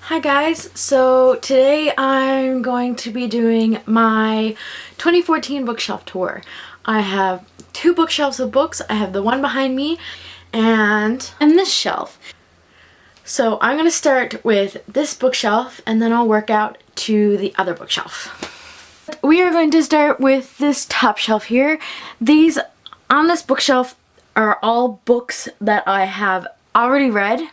Hi guys, so today I'm going to be doing my 2014 bookshelf tour. I have two bookshelves of books. I have the one behind me and this shelf. So I'm going to start with this bookshelf and then I'll work out to the other bookshelf. We are going to start with this top shelf here. These on this bookshelf are all books that I have already read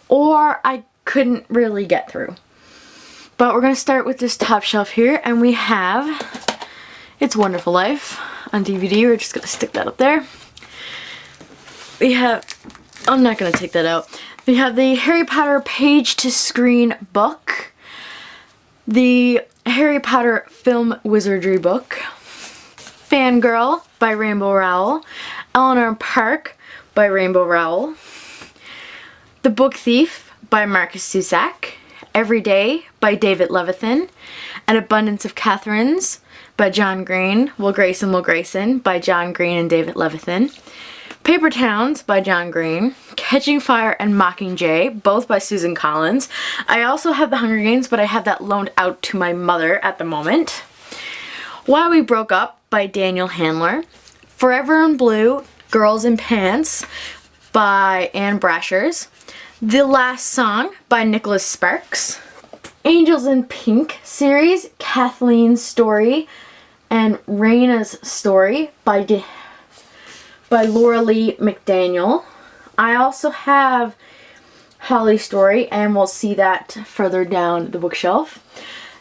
or I couldn't really get through. But we're going to start with this top shelf here, and we have It's Wonderful Life on DVD. We're just going to stick that up there. We have, I'm not going to take that out. We have the Harry Potter page to screen book, the Harry Potter film wizardry book, Fangirl by Rainbow Rowell, Eleanor Park by Rainbow Rowell, The Book Thief by Marcus Zusak, Every Day by David Levithan, An Abundance of Catherines by John Green, Will Grayson by John Green and David Levithan, Paper Towns by John Green, Catching Fire and Mockingjay, both by Susan Collins. I also have The Hunger Games, but I have that loaned out to my mother at the moment. Why We Broke Up by Daniel Handler, Forever in Blue, Girls in Pants by Anne Brashers, The Last Song by Nicholas Sparks, Angels in Pink series, Kathleen's Story and Raina's Story by Laura Lee McDaniel. I also have Holly's Story, and we'll see that further down the bookshelf.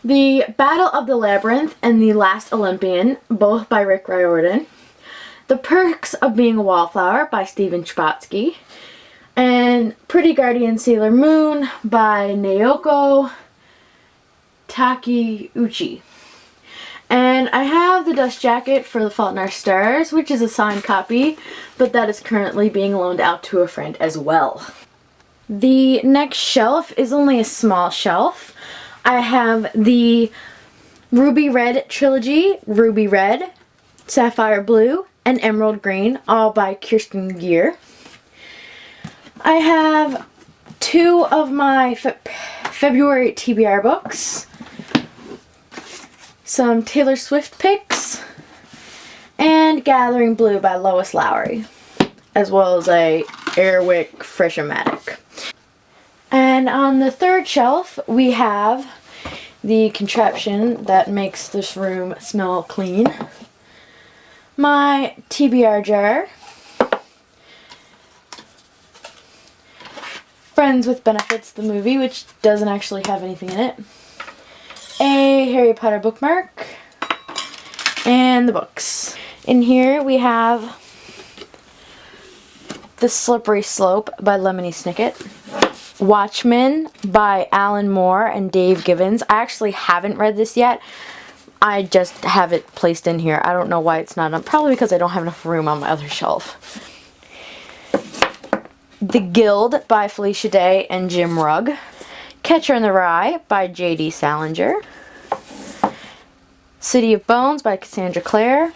The Battle of the Labyrinth and The Last Olympian, both by Rick Riordan. The Perks of Being a Wallflower by Stephen Chbosky. And Pretty Guardian Sailor Moon by Naoko Takeuchi. And I have The Dust Jacket for The Fault in Our Stars, which is a signed copy, but that is currently being loaned out to a friend as well. The next shelf is only a small shelf. I have the Ruby Red trilogy, Ruby Red, Sapphire Blue, and Emerald Green, all by Kirsten Gier. I have two of my February TBR books, some Taylor Swift picks, and Gathering Blue by Lois Lowry, as well as a Airwick Fresh-O-Matic. And on the third shelf, we have the contraption that makes this room smell clean, my TBR jar, Friends with Benefits, the movie, which doesn't actually have anything in it, a Harry Potter bookmark, and the books. In here we have The Slippery Slope by Lemony Snicket, Watchmen by Alan Moore and Dave Gibbons. I actually haven't read this yet. I just have it placed in here. I don't know why it's not on. Probably because I don't have enough room on my other shelf. The Guild by Felicia Day and Jim Rugg. Catcher in the Rye by J.D. Salinger. City of Bones by Cassandra Clare.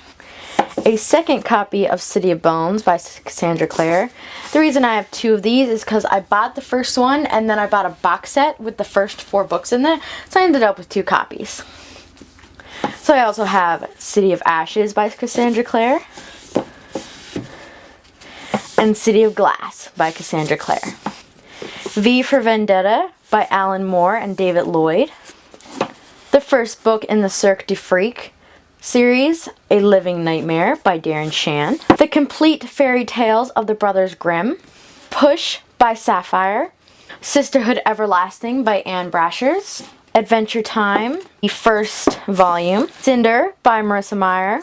A second copy of City of Bones by Cassandra Clare. The reason I have two of these is because I bought the first one and then I bought a box set with the first 4 books in there, so I ended up with 2 copies. So I also have City of Ashes by Cassandra Clare and City of Glass by Cassandra Clare. V for Vendetta by Alan Moore and David Lloyd. The first book in the Cirque du Freak series, A Living Nightmare by Darren Shan. The Complete Fairy Tales of the Brothers Grimm. Push by Sapphire. Sisterhood Everlasting by Anne Brashers. Adventure Time, the first volume. Cinder by Marissa Meyer.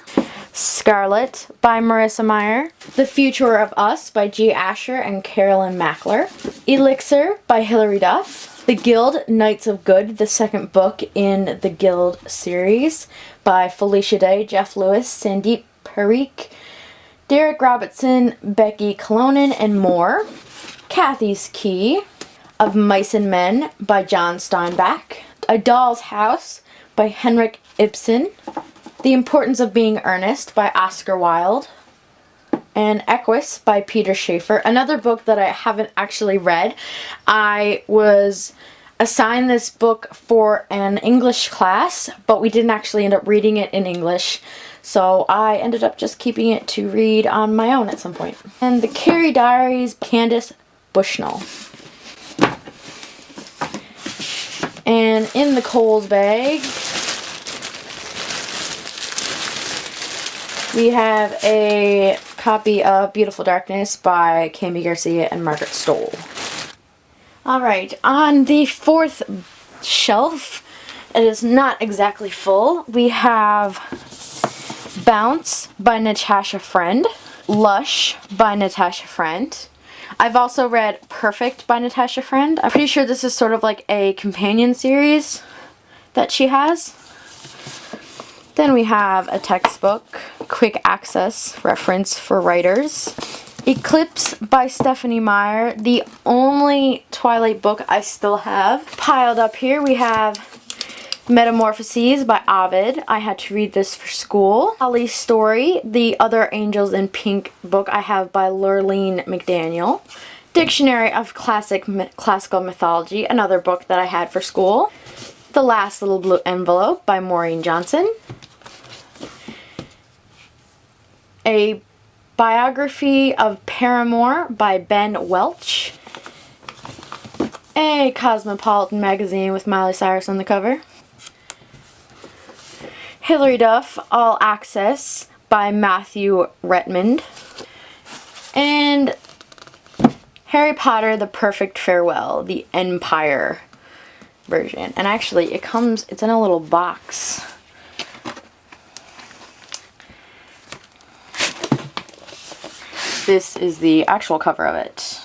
Scarlet by Marissa Meyer. The Future of Us by G. Asher and Carolyn Mackler. Elixir by Hilary Duff. The Guild, Knights of Good, the second book in the Guild series by Felicia Day, Jeff Lewis, Sandeep Parikh, Derek Robertson, Becky Colonen, and more. Kathy's Key of Mice and Men by John Steinbeck. A Doll's House by Henrik Ibsen. The Importance of Being Earnest by Oscar Wilde. And Equus by Peter Schaefer. Another book that I haven't actually read. I assigned this book for an English class, but we didn't actually end up reading it in English. So I ended up just keeping it to read on my own at some point. And the Carrie Diaries, Candace Bushnell. And in the Kohl's bag, we have a copy of Beautiful Darkness by Cami Garcia and Margaret Stoll. Alright, on the fourth shelf, it is not exactly full. We have Bounce by Natasha Friend, Lush by Natasha Friend. I've also read Perfect by Natasha Friend. I'm pretty sure this is sort of like a companion series that she has. Then we have a textbook, Quick Access reference for writers. Eclipse by Stephanie Meyer, the only Twilight book I still have. Piled up here we have Metamorphoses by Ovid. I had to read this for school. Holly's Story, the Other Angels in Pink book I have by Lurleen McDaniel. Dictionary of Classical Mythology, another book that I had for school. The Last Little Blue Envelope by Maureen Johnson. A Biography of Paramore by Ben Welch. A Cosmopolitan magazine with Miley Cyrus on the cover. Hilary Duff, All Access by Matthew Retmond. And Harry Potter, The Perfect Farewell, the Empire version. And actually, it's in a little box. This is the actual cover of it.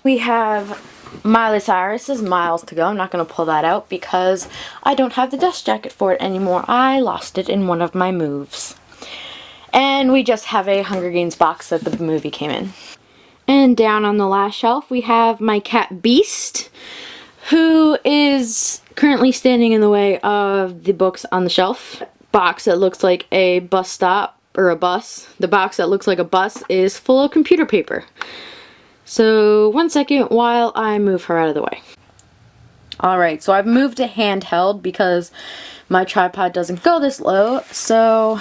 We have Miley Cyrus's Miles to Go. I'm not going to pull that out because I don't have the dust jacket for it anymore. I lost it in one of my moves. And we just have a Hunger Games box that the movie came in. And down on the last shelf we have my cat Beast, who is currently standing in the way of the books on the shelf. Box that looks like a bus stop. Or a bus. The box that looks like a bus is full of computer paper. So, one second while I move her out of the way. Alright, so I've moved to handheld because my tripod doesn't go this low, so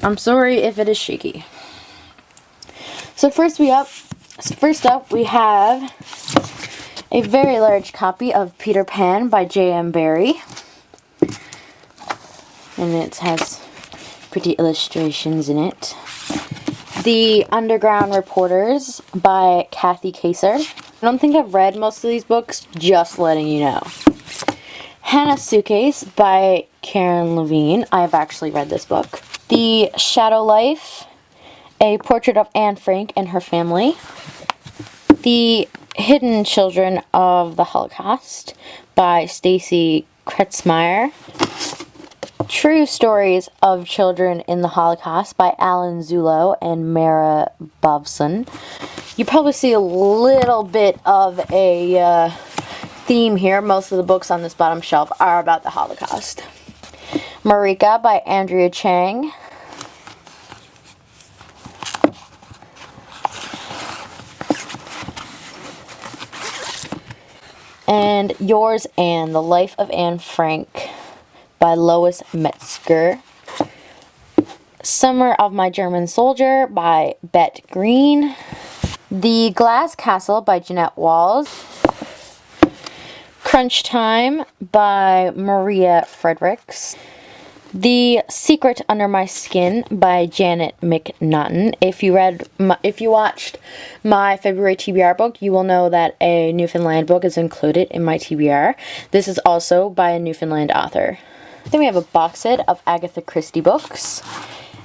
I'm sorry if it is shaky. So first up we have a very large copy of Peter Pan by J.M. Barrie. And it has pretty illustrations in it. The Underground Reporters by Kathy Kacer. I don't think I've read most of these books, just letting you know. Hannah Suitcase by Karen Levine. I've actually read this book. The Shadow Life, A Portrait of Anne Frank and Her Family. The Hidden Children of the Holocaust by Stacy Kretzmeyer. True Stories of Children in the Holocaust by Alan Zulo and Mara Bobson. You probably see a little bit of a theme here. Most of the books on this bottom shelf are about the Holocaust. Marika by Andrea Chang. And Yours Anne, The Life of Anne Frank by Lois Metzger. Summer of My German Soldier by Bet Green. The Glass Castle by Jeanette Walls. Crunch Time by Maria Fredericks. The Secret Under My Skin by Janet McNaughton. If you watched my February TBR book, you will know that a Newfoundland book is included in my TBR. This is also by a Newfoundland author. Then we have a box set of Agatha Christie books.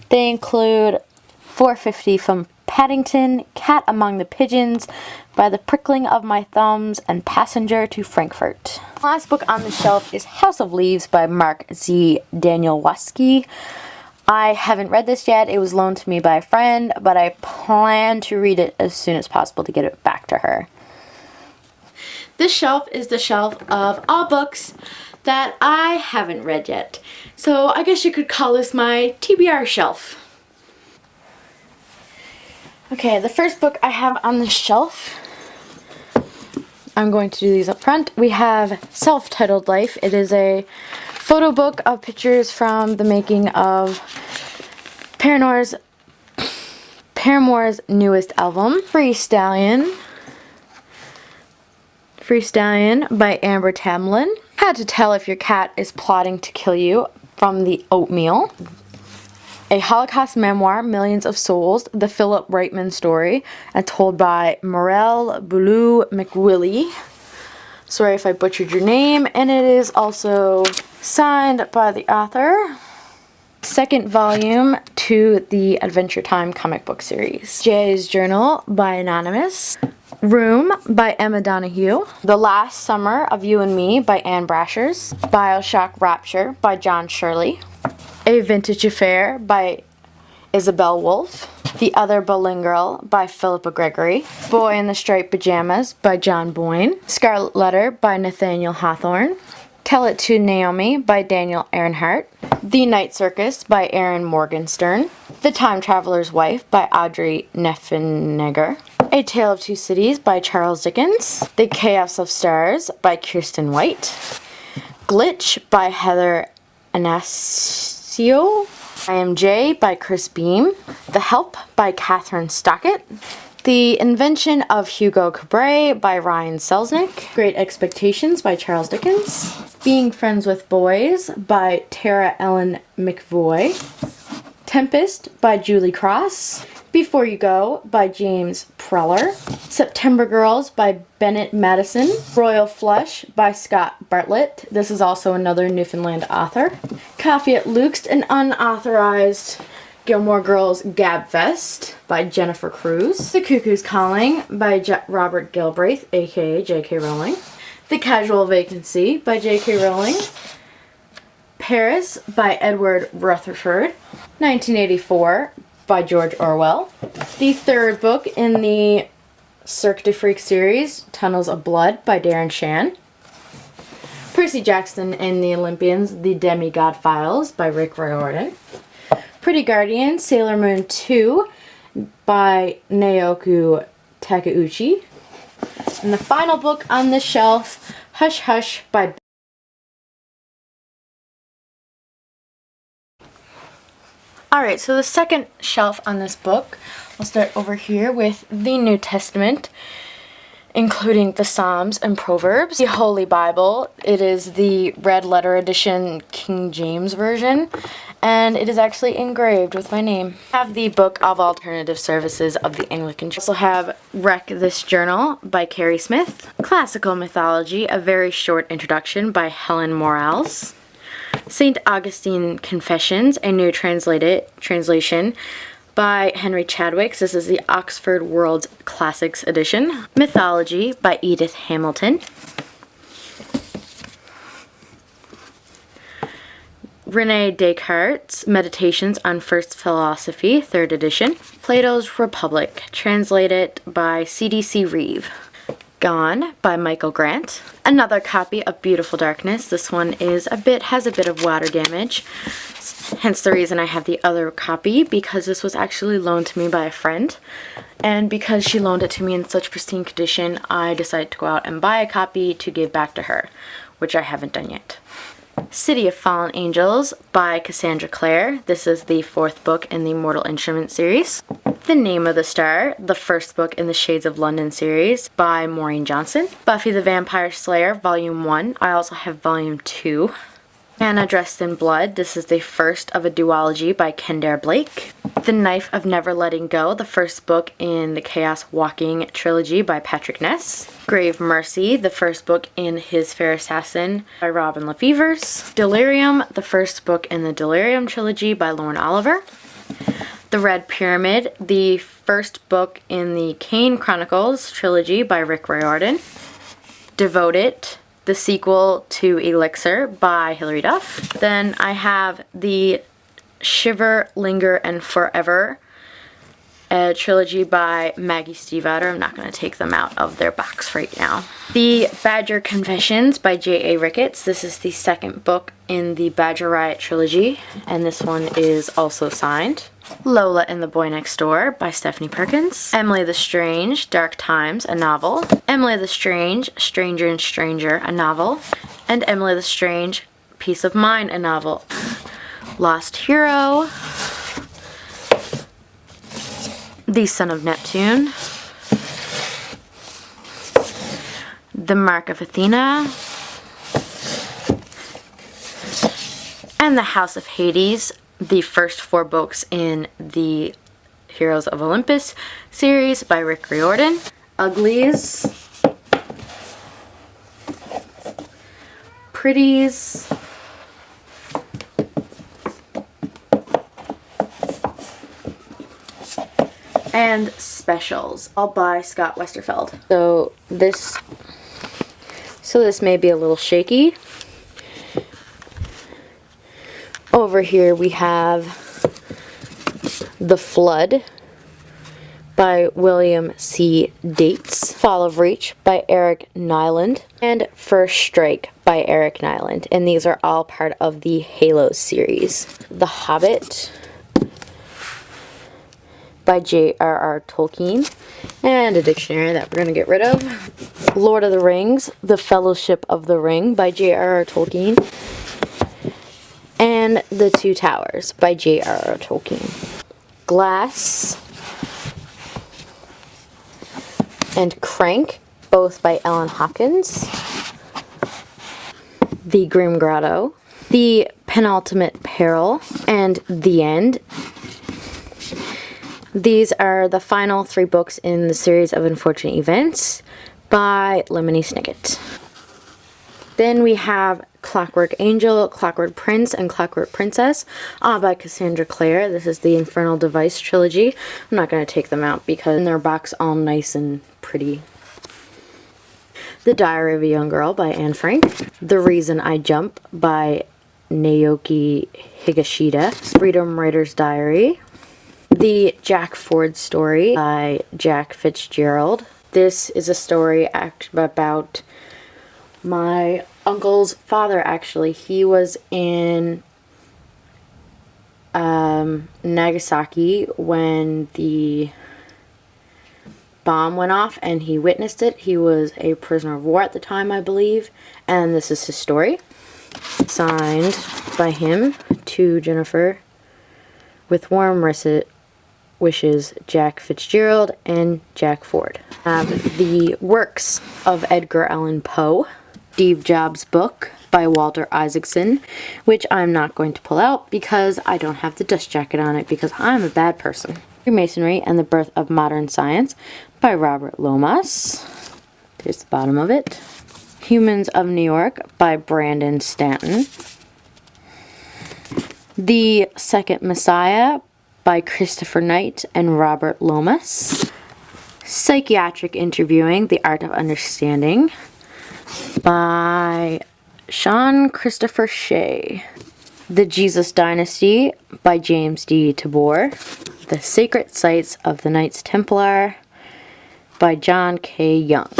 They include 450 from Paddington, Cat Among the Pigeons, By the Prickling of My Thumbs, and Passenger to Frankfurt. The last book on the shelf is House of Leaves by Mark Z. Danielewski. I haven't read this yet. It was loaned to me by a friend, but I plan to read it as soon as possible to get it back to her. This shelf is the shelf of all books that I haven't read yet. So I guess you could call this my TBR shelf. Okay, the first book I have on the shelf I'm going to do these up front. We have Self-Titled Life. It is a photo book of pictures from the making of Paramore's newest album, Free Stallion by Amber Tamlin. How to Tell If Your Cat is Plotting to Kill You from the Oatmeal. A Holocaust memoir, Millions of Souls, the Philip Reitman story, told by Morel Boulou McWillie. Sorry if I butchered your name. And it is also signed by the author. Second volume to the Adventure Time comic book series. Jay's Journal by Anonymous. Room by Emma Donoghue. The Last Summer of You and Me by Anne Brashers. Bioshock Rapture by John Shirley. A Vintage Affair by Isabel Wolfe. The Other Boleyn Girl by Philippa Gregory. Boy in the Striped Pajamas by John Boyne. Scarlet Letter by Nathaniel Hawthorne. Tell It to Naomi by Daniel Earnhardt. The Night Circus by Aaron Morgenstern. The Time Traveler's Wife by Audrey Neffenegger. A Tale of Two Cities by Charles Dickens. The Chaos of Stars by Kirsten White. Glitch by Heather Anastasio. I Am Jay by Chris Beam. The Help by Catherine Stockett. The Invention of Hugo Cabret by Ryan Selznick. Great Expectations by Charles Dickens. Being Friends with Boys by Tara Ellen McVoy. Tempest by Julie Cross. Before You Go by James Preller. September Girls by Bennett Madison. Royal Flush by Scott Bartlett. This is also another Newfoundland author. Coffee at Luke's, an unauthorized Gilmore Girls Gabfest by Jennifer Cruz. The Cuckoo's Calling by Robert Galbraith, aka J.K. Rowling. The Casual Vacancy by J.K. Rowling. Paris by Edward Rutherford. 1984 by George Orwell. The third book in the Cirque du Freak series, Tunnels of Blood by Darren Shan. Percy Jackson and the Olympians, The Demigod Files by Rick Riordan. Pretty Guardian, Sailor Moon 2 by Naoki Takeuchi. And the final book on the shelf, Hush Hush by Alright, so the second shelf on this book, I'll start over here with the New Testament, including the Psalms and Proverbs. The Holy Bible, it is the red letter edition King James Version, and it is actually engraved with my name. I have the Book of Alternative Services of the Anglican Church. I also have Wreck This Journal by Carrie Smith. Classical Mythology, a very short introduction by Helen Morales. St. Augustine Confessions, a new translation by Henry Chadwick. This is the Oxford World Classics edition. Mythology by Edith Hamilton. René Descartes' Meditations on First Philosophy, 3rd edition. Plato's Republic, translated by C.D.C. Reeve. Gone by Michael Grant. Another copy of Beautiful Darkness. This one has a bit of water damage. Hence the reason I have the other copy, because this was actually loaned to me by a friend. And because she loaned it to me in such pristine condition, I decided to go out and buy a copy to give back to her, which I haven't done yet. City of Fallen Angels by Cassandra Clare. This is the 4th book in the Mortal Instrument series. The Name of the Star, the 1st book in the Shades of London series by Maureen Johnson. Buffy the Vampire Slayer, Volume 1. I also have Volume 2. Anna Dressed in Blood. This is the first of a duology by Kendare Blake. The Knife of Never Letting Go, the 1st book in the Chaos Walking trilogy by Patrick Ness. Grave Mercy, the 1st book in His Fair Assassin by Robin LaFevers. Delirium, the 1st book in the Delirium trilogy by Lauren Oliver. The Red Pyramid, the 1st book in the Kane Chronicles trilogy by Rick Riordan. Devoted, the sequel to Elixir by Hilary Duff. Then I have the Shiver, Linger, and Forever trilogy by Maggie Stiefvater. I'm not going to take them out of their box right now. The Badger Confessions by J.A. Ricketts. This is the 2nd book in the Badger Riot trilogy, and this one is also signed. Lola and the Boy Next Door by Stephanie Perkins. Emily the Strange, Dark Times, a novel. Emily the Strange, Stranger and Stranger, a novel. And Emily the Strange, Peace of Mind, a novel. Lost Hero, The Son of Neptune, The Mark of Athena, and The House of Hades, the first 4 books in the Heroes of Olympus series by Rick Riordan. Uglies, Pretties, and Specials, all by Scott Westerfeld. So this may be a little shaky. Over here we have The Flood by William C. Dates, Fall of Reach by Eric Nyland, and First Strike by Eric Nyland. And these are all part of the Halos series. The Hobbit by J.R.R. Tolkien, and a dictionary that we're going to get rid of. Lord of the Rings, The Fellowship of the Ring by J.R.R. Tolkien, and The Two Towers by J.R.R. Tolkien. Glass and Crank, both by Ellen Hopkins. The Grim Grotto, The Penultimate Peril, and The End. These are the final 3 books in the series of Unfortunate Events by Lemony Snicket. Then we have Clockwork Angel, Clockwork Prince, and Clockwork Princess, by Cassandra Clare. This is the Infernal Device trilogy. I'm not going to take them out because in their box all nice and pretty. The Diary of a Young Girl by Anne Frank. The Reason I Jump by Naoki Higashida. Freedom Writer's Diary. The Jack Ford Story by Jack Fitzgerald. This is a story about my uncle's father, actually. He was in Nagasaki when the bomb went off, and he witnessed it. He was a prisoner of war at the time, I believe, and this is his story. Signed by him to Jennifer, with warm wishes, Jack Fitzgerald and Jack Ford. The works of Edgar Allan Poe. Steve Jobs' book by Walter Isaacson, which I'm not going to pull out because I don't have the dust jacket on it because I'm a bad person. Freemasonry and the Birth of Modern Science by Robert Lomas. There's the bottom of it. Humans of New York by Brandon Stanton. The Second Messiah by Christopher Knight and Robert Lomas. Psychiatric Interviewing, The Art of Understanding by Sean Christopher Shea. The Jesus Dynasty by James D. Tabor. The Sacred Sites of the Knights Templar by John K. Young.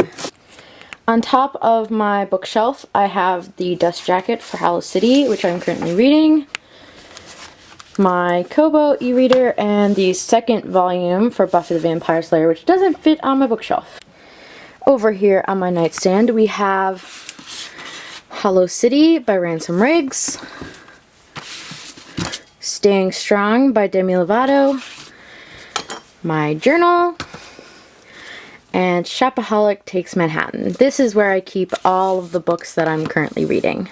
On top of my bookshelf, I have the dust jacket for Hollow City, which I'm currently reading. My Kobo e-reader, and the second volume for Buffy the Vampire Slayer, which doesn't fit on my bookshelf. Over here on my nightstand, we have Hollow City by Ransom Riggs, Staying Strong by Demi Lovato, my journal, and Shopaholic Takes Manhattan. This is where I keep all of the books that I'm currently reading.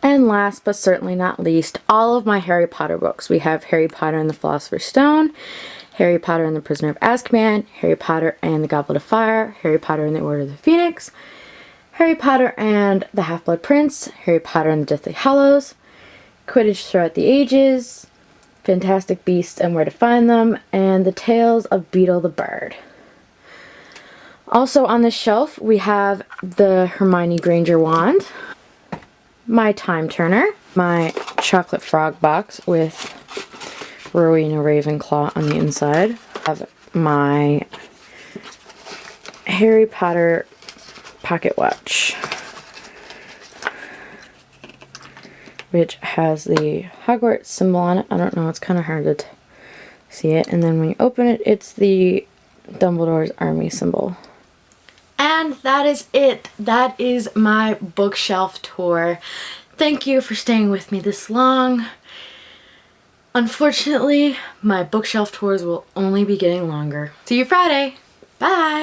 And last but certainly not least, all of my Harry Potter books. We have Harry Potter and the Philosopher's Stone, Harry Potter and the Prisoner of Azkaban, Harry Potter and the Goblet of Fire, Harry Potter and the Order of the Phoenix, Harry Potter and the Half-Blood Prince, Harry Potter and the Deathly Hallows, Quidditch Throughout the Ages, Fantastic Beasts and Where to Find Them, and The Tales of Beetle the Bard. Also on this shelf, we have the Hermione Granger wand, my Time Turner, my chocolate frog box with Rowena Ravenclaw on the inside. I have my Harry Potter pocket watch. which has the Hogwarts symbol on it. I don't know, it's kind of hard to see it. And then when you open it, it's the Dumbledore's army symbol. And that is it. That is my bookshelf tour. Thank you for staying with me this long. Unfortunately, my bookshelf tours will only be getting longer. See you Friday. Bye.